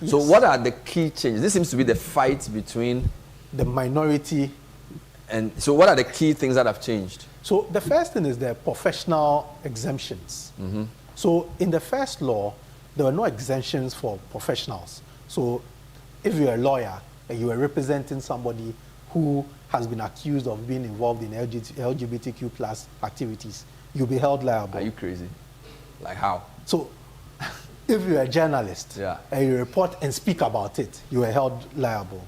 Yes. So what are the key changes? This seems to be the fight between the minority. And so what are the key things that have changed? So the first thing is the professional exemptions. So in the first law, there were no exemptions for professionals. So if you're a lawyer and you are representing somebody who has been accused of being involved in LGBTQ plus activities, you'll be held liable. Are you crazy? Like how? So if you're a journalist and you report and speak about it, you are held liable.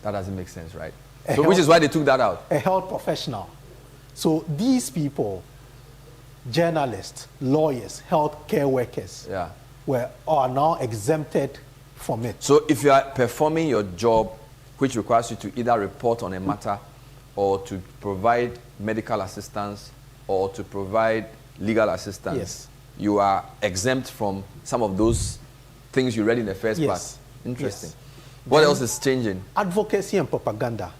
That doesn't make sense, right? So which is why they took that out. A health professional. So these people, journalists, lawyers, health care workers, are now exempted from it. So if you are performing your job, which requires you to either report on a matter or to provide medical assistance or to provide legal assistance, you are exempt from some of those things you read in the first part. Interesting. What else is changing? Advocacy and propaganda.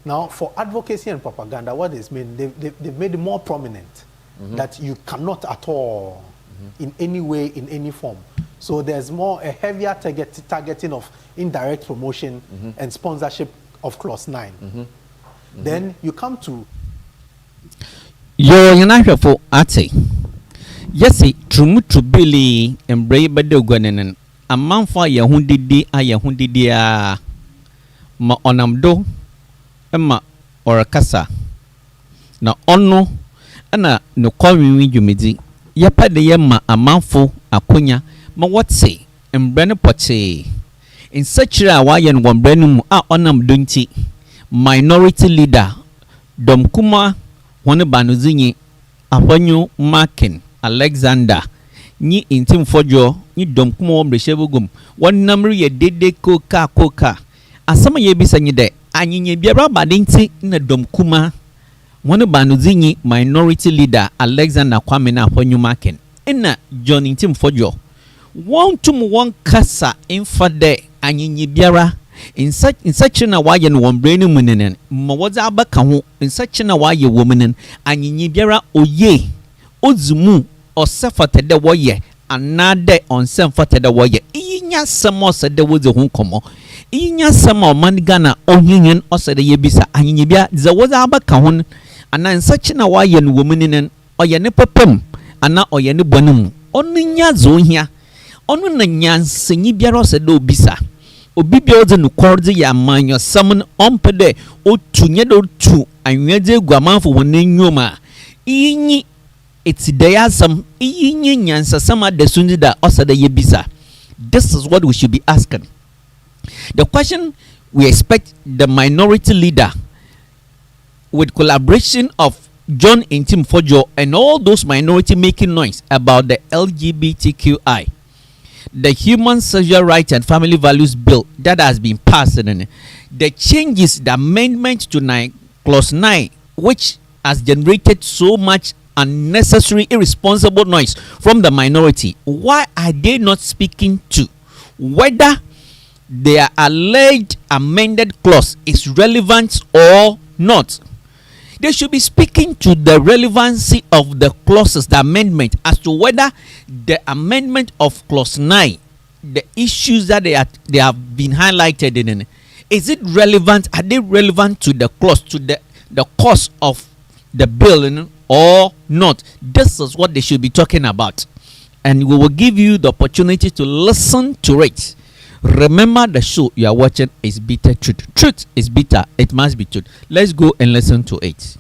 Now, for advocacy and propaganda, what is mean? They've made it more prominent that you cannot at all, in any way, in any form. So there's a heavier targeting of indirect promotion and sponsorship of Clause 9. Then you come to... Yo, you're for ate. Yes, Trumutu Billy and Bray Badoguanen. A man for Yahundidi, a Yahundidia ma onamdo, Emma or a casa. Na ono, ana no calling you midi. Yapa de yamma a manful, a cunya, ma what say, and Brenner Poche. In such a way and one brenum a onam dunti, minority leader, Dom Kuma, one banuzini, Aponyo Markin, Alexander. Ni intim fojo ni dom kuma omreshebugum won namru ye dede koka asama ye bisa nyi de anyinye biara badenti na dom kuma won banuzinyi minority leader Alexander Kwame na Honyumaken ina John intim fojo won tum won kasa infade anyinye biara in such na waye no won brenu munenen ma woza abaka ho in such na waye womunen anyinye biara oye ozumu or suffered the warrior, another on some fatted the warrior. Inya some said there was a home como. Inya some or manigana or union or said the yebisa, and yibia, there was a bacahon, and in such an Hawaiian woman in or yanipapum, and not or yanibonum. Only yazo here. Only yan singibia said do bisa. Obibio the nucordi ya man your summon on pede o tunyedo two, and yede guaman for one in yuma. Inni. It's there some sama desundi da osada yebisa. This is what we should be asking. The question we expect the minority leader with collaboration of John Intim Fojo and all those minority making noise about the LGBTQI, the Human Social Rights and Family Values Bill that has been passed, and the changes, the amendment to Clause 9, which has generated so much unnecessary, irresponsible noise from the minority. Why are they not speaking to whether their alleged amended clause is relevant or not? They should be speaking to the relevancy of the clauses, the amendment, as to whether the amendment of Clause 9, the issues that they have been highlighted in, is it relevant? Are they relevant to the clause, to the cause of the bill, or not? This is what they should be talking about, and we will give you the opportunity to listen to it. Remember, the show you are watching is Bitter Truth. Truth is bitter, it must be truth. Let's go and listen to it.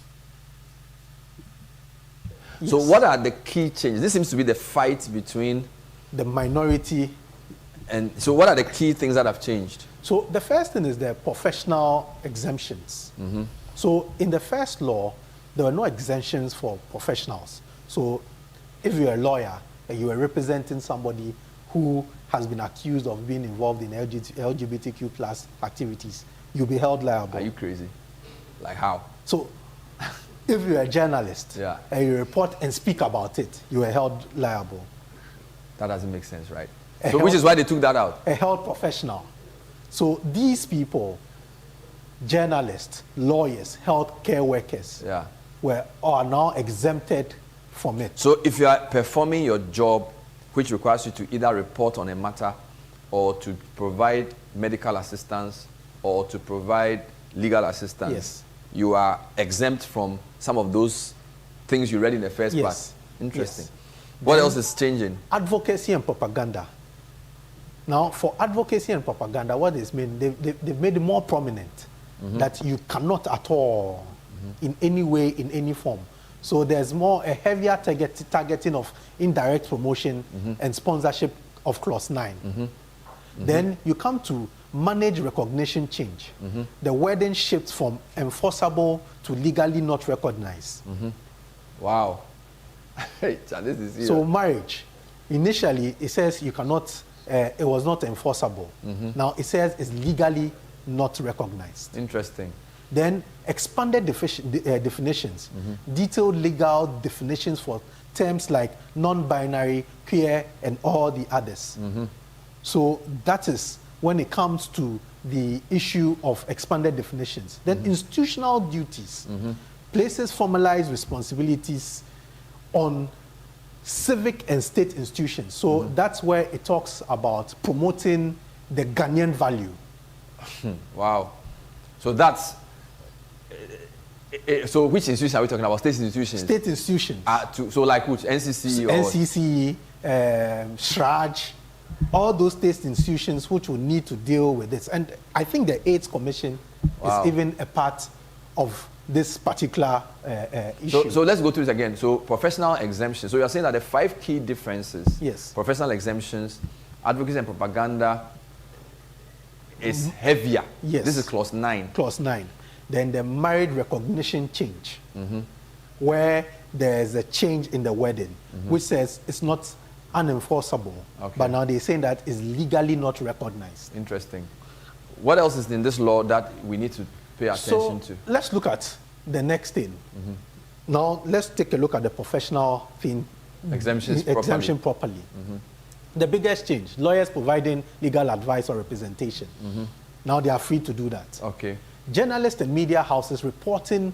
So what are the key changes? This seems to be the fight between the minority. And so what are the key things that have changed? So the first thing is the professional exemptions. So in the first law, there were no exemptions for professionals. So if you're a lawyer and you are representing somebody who has been accused of being involved in LGBTQ plus activities, you'll be held liable. Are you crazy? Like how? So if you're a journalist and you report and speak about it, you are held liable. That doesn't make sense, right? So which is why they took that out. A health professional. So these people, journalists, lawyers, health care workers, are now exempted from it. So if you are performing your job, which requires you to either report on a matter or to provide medical assistance or to provide legal assistance, Yes. you are exempt from some of those things you read in the first Yes. part. Interesting. Yes. What Then else is changing? Advocacy and propaganda. Now, for advocacy and propaganda, what is mean? They've made it more prominent that you cannot at all, in any way, in any form. So there's a heavier targeting of indirect promotion and sponsorship of clause 9. Then you come to managed recognition change. The wording shifts from enforceable to legally not recognized. Wow. Hey, this is So marriage, initially it says you cannot, it was not enforceable. Now it says it's legally not recognized. interesting. Then expanded definitions, detailed legal definitions for terms like non-binary, queer, and all the others. So that is when it comes to the issue of expanded definitions. Then institutional duties places formalized responsibilities on civic and state institutions. So that's where it talks about promoting the Ghanaian value. Wow. So that's so which institutions are we talking about? State institutions? State institutions. So like which? NCC or NCC, SRAJ, all those state institutions which will need to deal with this. And I think the AIDS Commission Wow. is even a part of this particular issue. So let's go through this again. So professional exemptions. So you're saying that the 5 key differences, Yes. professional exemptions, advocacy and propaganda is heavier. Yes. This is clause 9. Clause 9. Then the married recognition change, where there's a change in the wording, which says it's not unenforceable, Okay. but now they're saying that it's legally not recognized. Interesting. What else is in this law that we need to pay attention So to? let's look at the next thing. Now let's take a look at the professional thing. Exemptions Exemption properly. The biggest change, lawyers providing legal advice or representation. Now they are free to do that. Okay. Journalists and media houses reporting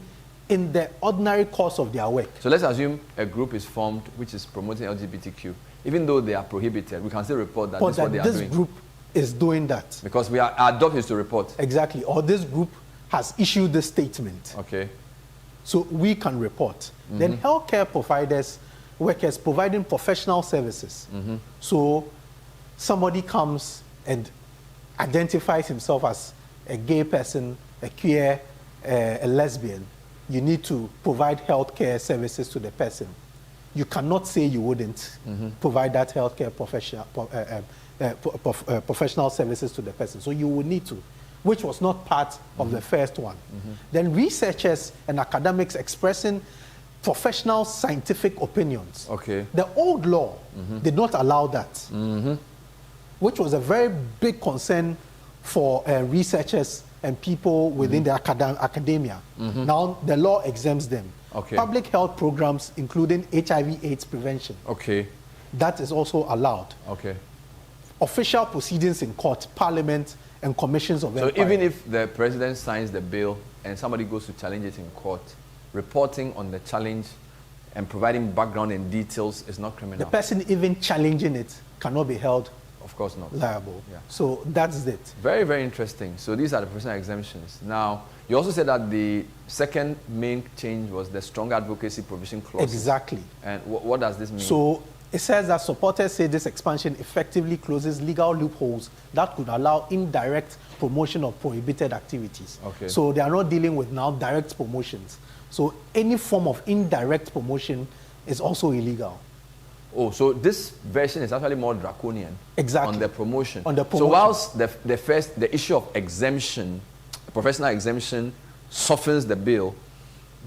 in the ordinary course of their work. So let's assume a group is formed which is promoting LGBTQ. Even though they are prohibited, we can still report that But this is what they that are this doing. group is doing that. Because our job is to report. Exactly. Or this group has issued this statement. Okay. So we can report. Then healthcare providers, workers providing professional services. So somebody comes and identifies himself as a gay person, a queer, a lesbian. You need to provide healthcare services to the person. You cannot say you wouldn't provide that healthcare professional services to the person. So you will need to, which was not part of the first one. Then researchers and academics expressing professional scientific opinions. Okay. The old law did not allow that, which was a very big concern for researchers and people within the academia. Now the law exempts them. Okay. Public health programs, including HIV/AIDS prevention, Okay. that is also allowed. Okay. Official proceedings in court, parliament, and commissions of So inquiry. even if the president signs the bill and somebody goes to challenge it in court, reporting on the challenge and providing background and details is not the criminal. person even challenging it cannot be held Of course not. liable. Yeah. So that's it. Very, very interesting. So these are the professional exemptions. Now, you also said that the second main change was the strong advocacy provision clause. Exactly. And what does this mean? So it says that supporters say this expansion effectively closes legal loopholes that could allow indirect promotion of prohibited activities. Okay. So they are not dealing with now direct promotions. So any form of indirect promotion is also illegal. Oh, so this version is actually more draconian. Exactly. On the promotion. On the So promotion. whilst the issue of exemption, professional exemption, softens the bill,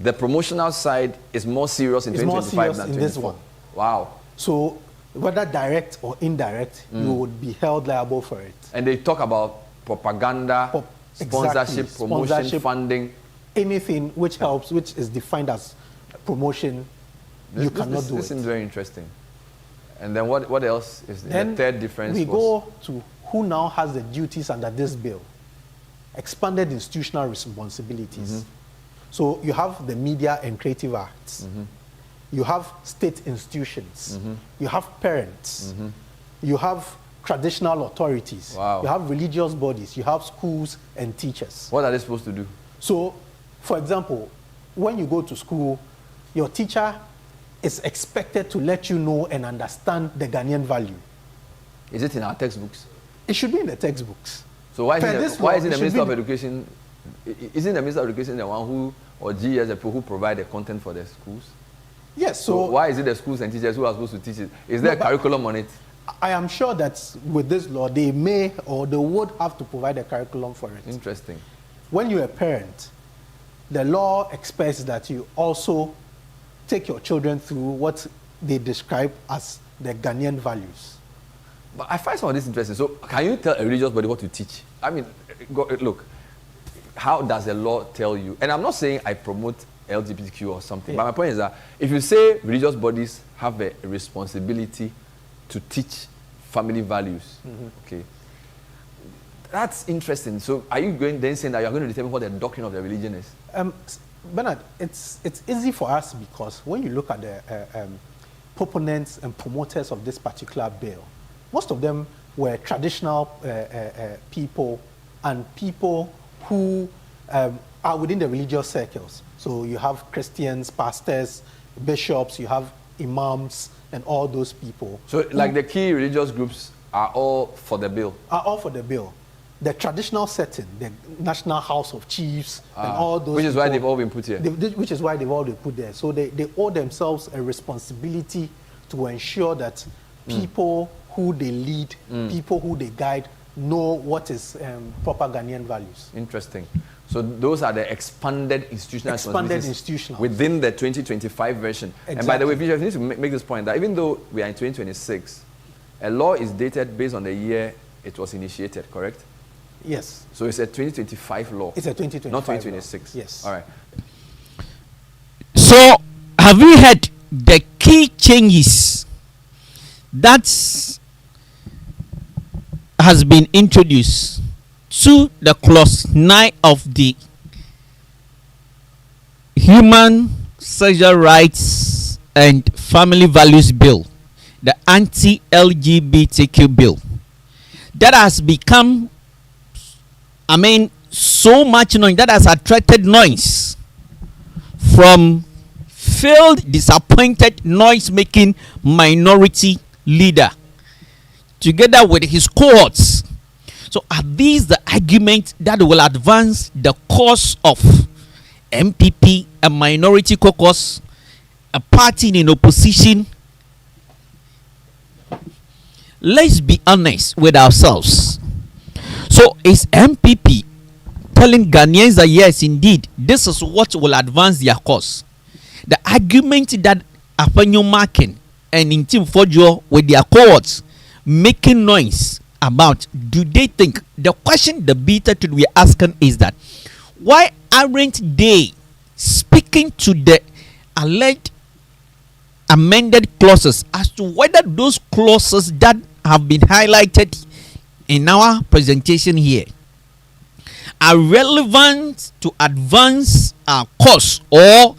the promotional side is more serious in It's more 2025 serious than in this 24. one. Wow. So whether direct or indirect, you would be held liable for it. And they talk about propaganda, sponsorship, Exactly. promotion, Sponsorship. funding. Anything which helps, which is defined as promotion, you cannot do This it. seems very interesting. And then what else is Then the third difference? we was, go to who now has the duties under this bill. Expanded institutional responsibilities. So you have the Media and Creative Acts. You have state institutions. You have parents. You have traditional authorities. Wow. You have religious bodies. You have schools and teachers. What are they supposed to do? So, for example, when you go to school, your teacher is expected to let you know and understand the Ghanaian value. Is it in our textbooks? It should be in the textbooks. So why is it the Minister of be Education? Isn't the Minister of Education the one who, or GSFO, who provide the content for the schools? Yes. So why is it the schools and teachers who are supposed to teach it? Is there a curriculum on it? I am sure that with this law, they may or they would have to provide a curriculum for it. Interesting. When you're a parent, the law expects that you also take your children through what they describe as the Ghanaian values. But I find some of this interesting. So can you tell a religious body what to teach? I mean, look, how does the law tell you? And I'm not saying I promote LGBTQ or something, but my point is that if you say religious bodies have a responsibility to teach family values, okay, that's interesting. So are you going then saying that you're going to determine what the doctrine of the religion is? Bernard, it's easy for us because when you look at the proponents and promoters of this particular bill, most of them were traditional people and people who are within the religious circles. So you have Christians, pastors, bishops, you have imams, and all those people. So like the key religious groups are all for the bill? Are all for the bill. The traditional setting, the National House of Chiefs, and all those. Which is people, why they've all been put here. Which is why they've all been put there. So they owe themselves a responsibility to ensure that people who they lead, people who they guide, know what is proper Ghanaian values. Interesting. So those are the expanded institutional institutional within the 2025 version. Exactly. And by the way, Bishop, I need to make this point that even though we are in 2026, a law is dated based on the year it was initiated, correct? Yes. So it's a 2025 law. It's a 2025 not 2026. Law. Yes. All right. So, have you heard the key changes that has been introduced to the clause 9 of the Human Sexual Rights and Family Values Bill, the anti-LGBTQ bill, that has become, so much noise, that has attracted noise from failed, disappointed, noise-making minority leader together with his cohorts. So are these the arguments that will advance the cause of MPP, a minority caucus, a party in opposition? Let's be honest with ourselves. So is MPP telling Ghanaians that yes, indeed, this is what will advance their cause? The argument that Afanyo Markin and Intim Fojo with their cohorts making noise about, do they think, the question the beta to be asking is that why aren't they speaking to the alleged amended clauses as to whether those clauses that have been highlighted in our presentation here are relevant to advance our cause or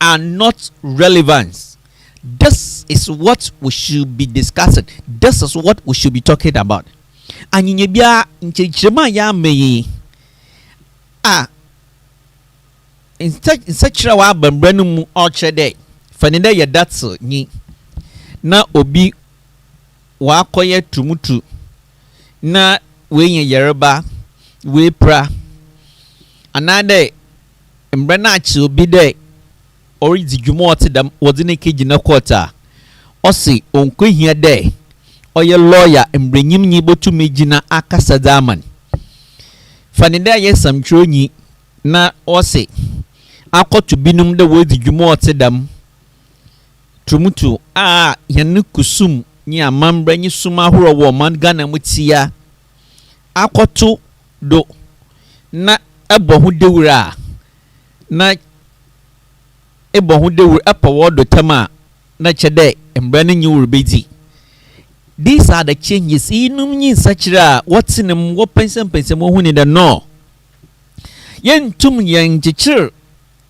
are not relevant? This is what we should be discussing. This is what we should be talking about. And in Yabia, ya me in such a way, Bambranum Orchard Day, Fanida Yadatsu, ni na obi wa koye tumutu na wenye Yoruba we pra another mbranachi obi de ori djumo oti dam wodine keji na quarter osi onko hia de oye lawyer mbrenyim nyi botu megina akasa daman fanida ye samtronyi na osi akotu binum de wodi djumo oti dam tumutu yanu kusum ni amambra nyi suma horo wo man Ghana mutia akotu do na ebo hu dewura na ebo hu dewura apa wodo tama na chede mbra ni nyi urubedi. These are the changes inum nyi sachira whatinem wo pensem mo hu ni da no yen tum yen chichir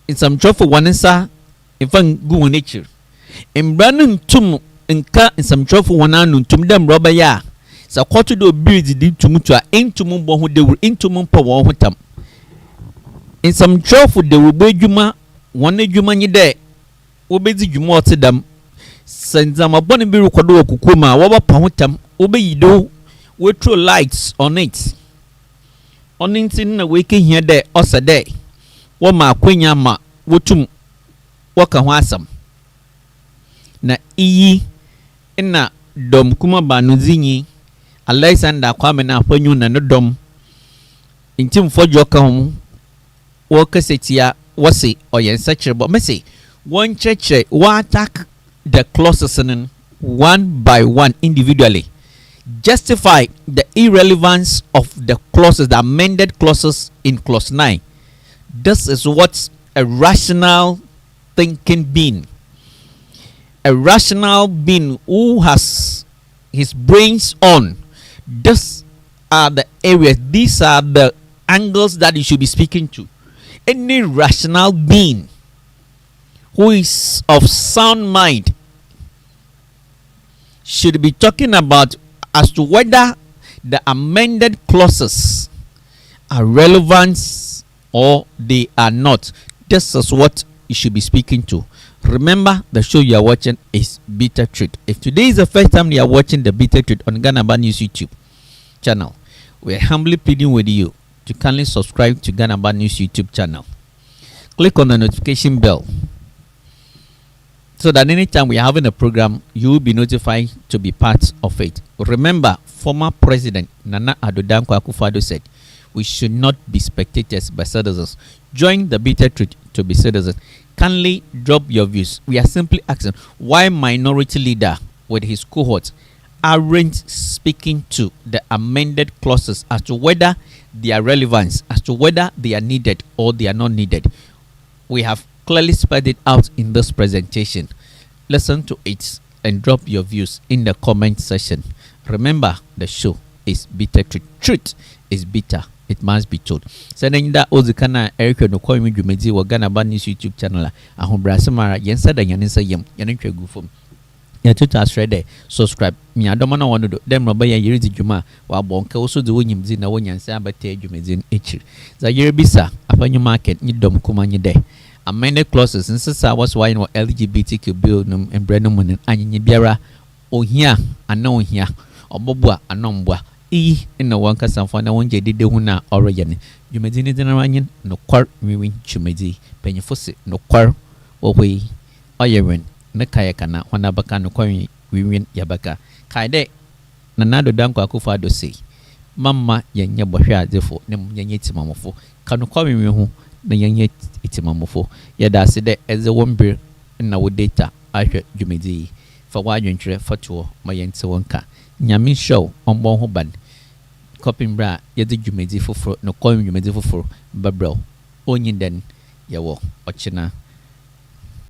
in some trophy wanesa ifan gu nature mbra ntum nka nsɛmtwerɛfo wɔn ano ntum dɛm rɔba ya sa kwato do build di tumutu a entumu bo ho de entumu mpa wo ho tam in some traffic de wo badwuma won adwuma nyi de wo bedi dwuma otedam senzama bone bi rekodo wo kokoma wo ba pa ho tam wo be yido we throw lights on it onintin na we ke hia de osa de wo ma akwanya ma wotum wo ka ho asam na iyi ina dom kuma ba no zinyi Alexander Kwame na apanyu na no dom intim fojo ka ho wo kasetia wo se oyensa kirebo me se won cheche wo attack the clauses in one by one individually justify the irrelevance of the clauses, the amended clauses in clause 9. This is what a rational thinking being, a rational being who has his brains on. These are the areas, these are the angles that you should be speaking to. Any rational being who is of sound mind should be talking about as to whether the amended clauses are relevant or they are not. This is what you should be speaking to. Remember, the show you are watching is Bitter Truth. If today is the first time you are watching the Bitter Truth on Ghana Bad News YouTube channel, we are humbly pleading with you to kindly subscribe to Ghana Bad News YouTube channel. Click on the notification bell so that anytime we are having a program, you will be notified to be part of it. Remember, former President Nana Addo Dankwa Akufo-Addo said, we should not be spectators but citizens. Join the Bitter Truth to be citizens. Kindly drop your views. We are simply asking why minority leader with his cohorts aren't speaking to the amended clauses as to whether they are relevant, as to whether they are needed or they are not needed. We have clearly spelled it out in this presentation. Listen to it and drop your views in the comment section. Remember, the show is Bitter Truth. Truth is bitter. It must be told. Sending that Ozikana Eric no call me Jumedi wa Ghana Bad News YouTube channel. Ahobra Samara yensa da yanisa yem yanentwe gufum. Ya tuta asrede subscribe. Mi adoma na wonu do dem roba ya yiri djuma wa bonka oso de wonyimdi na wonyansa abate Jumedi echi. Za yiri bisa apanyu market ni dom kuma nyi de. Amended clauses nsesa was why no LGBTQ bill no embreno mun anyi biara ohia ana ohia obobua anombua ina wanka sanfo na wonje dede hu na oreyane Jumedi ni dinaranyin no kwar wiwin Jumedi penyefose no kwar ohwe oyewen ne kayaka na wana baka no kwar wiwin yabaka kaide na Nado Dankwa Akufo-Addo sei mama yenye bohwe adefo ne yenye timamofo kanu kwar wiwin hu na yenye itimamofo yada se de eze womber na wo data ahwe Jumedi fa wadwentwe fatuo mayente wonka nyame show ombon ho ban copy bra yede Jumedi foforo no call Jumedi foforo babro onyin den yawo ochina